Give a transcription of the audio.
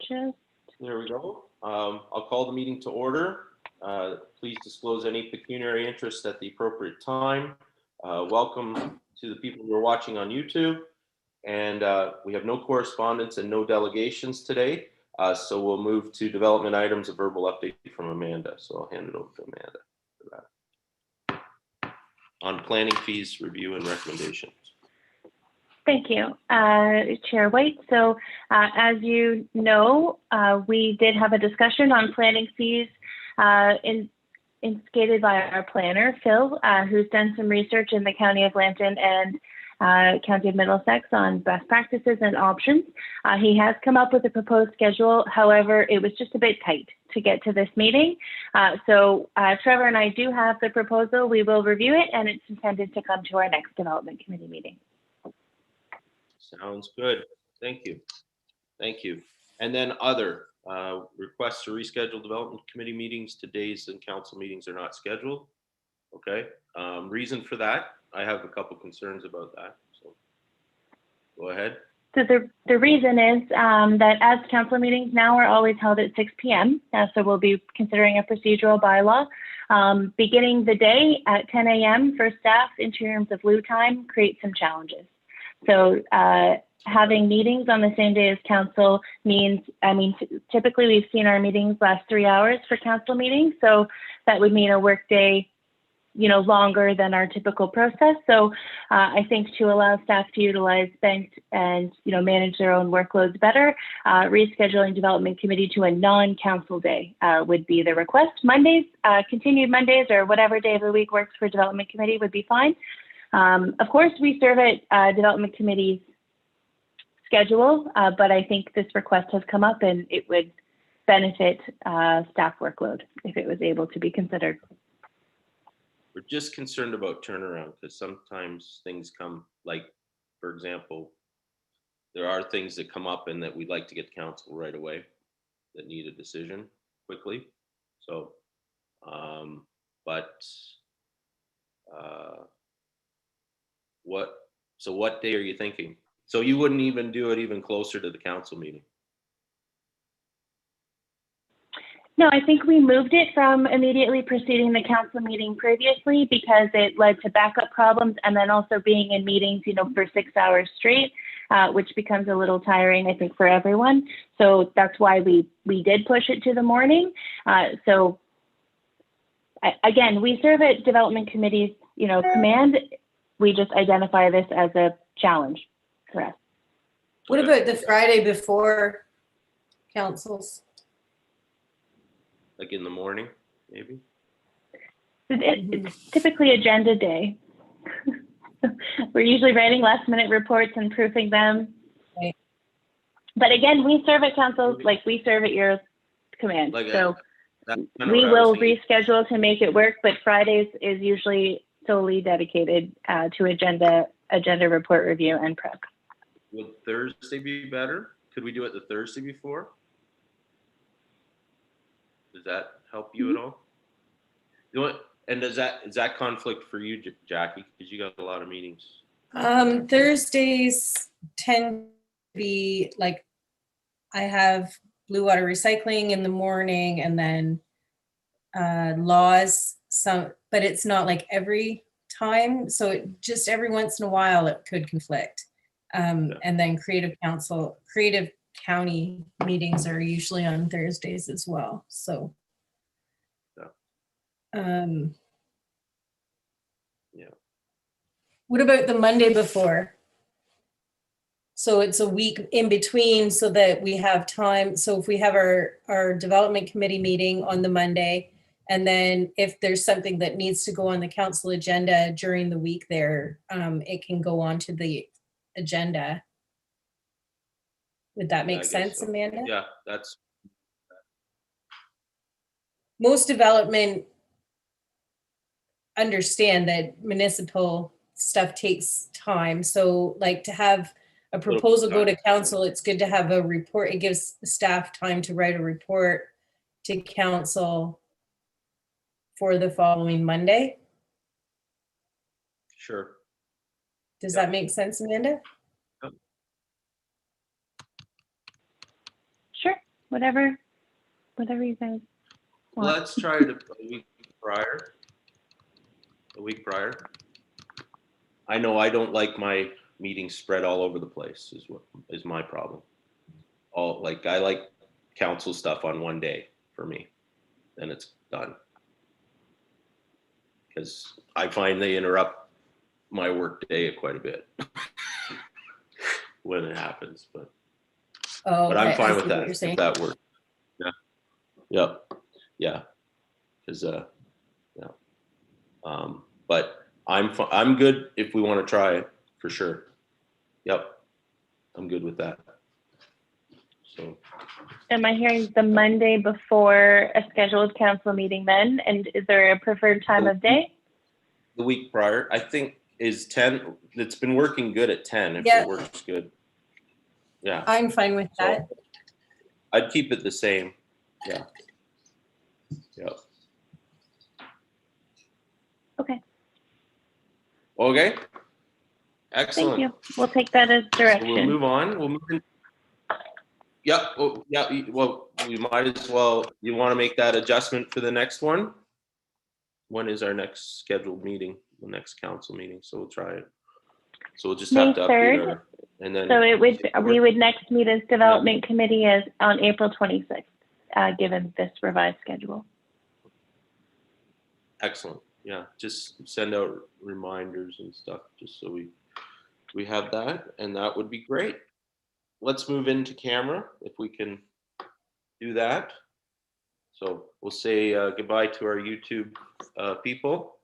There we go. I'll call the meeting to order. Please disclose any pecuniary interest at the appropriate time. Welcome to the people who are watching on YouTube. And we have no correspondence and no delegations today. So we'll move to development items, a verbal update from Amanda. So I'll hand it over to Amanda for that. On planning fees, review and recommendations. Thank you, Chair White. So as you know, we did have a discussion on planning fees instigated by our planner, Phil, who's done some research in the County of Lambton and County of Middlesex on best practices and options. He has come up with a proposed schedule. However, it was just a bit tight to get to this meeting. So Trevor and I do have the proposal. We will review it, and it's intended to come to our next development committee meeting. Sounds good. Thank you. Thank you. And then other requests to reschedule development committee meetings to days and council meetings are not scheduled. Okay. Reason for that, I have a couple concerns about that. So go ahead. So the reason is that as council meetings now are always held at 6 p.m. So we'll be considering a procedural bylaw. Beginning the day at 10 a.m. for staff in terms of loo time creates some challenges. So having meetings on the same day as council means, typically we've seen our meetings last 3 hours for council meetings. So that would mean a work day, longer than our typical process. So I think to allow staff to utilize banked and, manage their own workloads better, rescheduling development committee to a non-council day would be the request. Mondays, continued Mondays or whatever day of the week works for development committee would be fine. Of course, we serve at development committee's schedule, but I think this request has come up and it would benefit staff workload if it was able to be considered. We're just concerned about turnaround because sometimes things come, like, for example, there are things that come up and that we'd like to get to council right away that need a decision quickly. So, what day are you thinking? So you wouldn't even do it even closer to the council meeting? No, I think we moved it from immediately preceding the council meeting previously because it led to backup problems and then also being in meetings, for 6 hours straight, which becomes a little tiring, I think, for everyone. So that's why we did push it to the morning. Again, we serve at development committee's, command. We just identify this as a challenge for us. What about the Friday before councils? Like in the morning, maybe? It's typically agenda day. We're usually writing last minute reports and proofing them. Right. But again, we serve at council, like we serve at your command. So we will reschedule to make it work, but Fridays is usually solely dedicated to agenda report review and prep. Would Thursday be better? Could we do it the Thursday before? Does that help you at all? And does that conflict for you, Jackie? Because you got a lot of meetings. Thursdays tend to be like, I have blue water recycling in the morning and then laws, but it's not like every time. So it just every once in a while it could conflict. And then creative county meetings are usually on Thursdays as well. So, What about the Monday before? So it's a week in between so that we have time. So if we have our development committee meeting on the Monday, and then if there's something that needs to go on the council agenda during the week there, it can go on to the agenda. Would that make sense, so. Amanda? Yeah, that's. Most development understand that municipal stuff takes time. So like to have a proposal go to council, it's good to have a report. It gives staff time to write a report to council for the following Monday. Sure. Does that make sense, Amanda? Sure. whatever you guys want. Let's try it a week prior. A week prior. I know I don't like my meetings spread all over the place is my problem. I like council stuff on one day for me, then it's done. Because I find they interrupt my work day quite a bit when it happens, but Oh, I'm okay, I fine see with what that, you're if saying. that works. Yeah. Yep. Yeah. Because yeah. But I'm good if we want to try it for sure. Yep. I'm good with that. So Am I hearing the Monday before a scheduled council meeting then? And is there a preferred time of day? the week prior, I think is 10. It's been working good at 10 if Yeah. it works good. Yeah. I'm fine with that. So I'd keep it the same. Yeah. Yep. Okay, Okay. Excellent. thank you. We'll take that as So we'll direction. move on. We'll move in. Yep. Oh, yeah. Well, we might as well. You want to make that adjustment for the next one? When is our next scheduled meeting? The next council meeting. So we'll try it. So we'll just have to May update 3rd. our, and then. So we would next meet as development committee as on April 26th, given this revised schedule. Excellent. Yeah, just send out reminders and stuff, just so we have that, and that would be great. Let's move into camera if we can do that. So we'll say goodbye to our YouTube people.